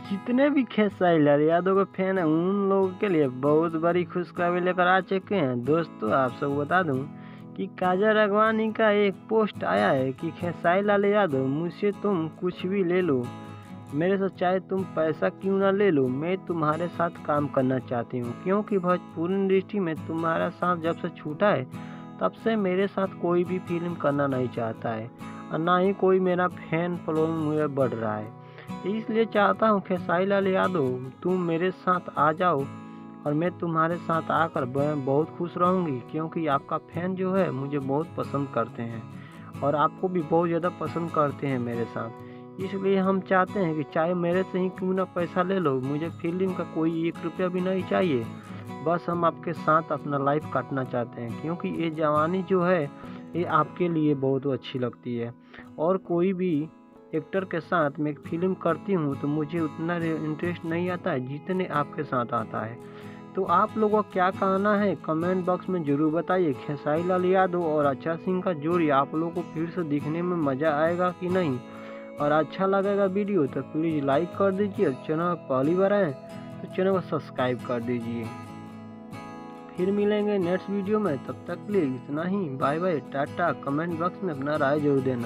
जितने भी खेसारी लाल यादव के फैन हैं उन लोगों के लिए बहुत बड़ी खुशखबरी लेकर आ चुके हैं। दोस्तों आप सबको बता दूं कि काजल राघवानी का एक पोस्ट आया है कि खेसारी लाल यादव मुझसे तुम कुछ भी ले लो, मेरे से चाहे तुम पैसा क्यों ना ले लो, मैं तुम्हारे साथ काम करना चाहती हूँ। क्योंकि भोजपुरी इंडस्ट्री में तुम्हारा साथ जब से छूटा है तब से मेरे साथ कोई भी फिल्म करना नहीं चाहता है और ना ही कोई मेरा फैन फॉलोइंग मुझे बढ़ रहा है। इसलिए चाहता हूँ खेसारी लाल यादव तुम मेरे साथ आ जाओ और मैं तुम्हारे साथ आकर बहुत खुश रहूँगी। क्योंकि आपका फैन जो है मुझे बहुत पसंद करते हैं और आपको भी बहुत ज़्यादा पसंद करते हैं मेरे साथ। इसलिए हम चाहते हैं कि चाहे मेरे से ही क्यों ना पैसा ले लो, मुझे फिल्म का कोई 1 रुपया भी नहीं चाहिए, बस हम आपके साथ अपना लाइफ काटना चाहते हैं। क्योंकि ये जवानी जो है ये आपके लिए बहुत अच्छी लगती है और कोई भी एक्टर के साथ मैं फिल्म करती हूँ तो मुझे उतना इंटरेस्ट नहीं आता है जितने आपके साथ आता है। तो आप लोगों का क्या कहना है कमेंट बॉक्स में ज़रूर बताइए। खेसारी लाल यादव और अर्चना सिंह का जोड़ी आप लोगों को फिर से दिखने में मज़ा आएगा कि नहीं, और अच्छा लगेगा वीडियो तो प्लीज़ लाइक कर दीजिए। चैनल पहली बार आए तो चैनल को सब्सक्राइब कर दीजिए। फिर मिलेंगे नेक्स्ट वीडियो में, तब तक के लिए इतना ही। Bye bye, tata. Comment box में अपना राय जरूर देना।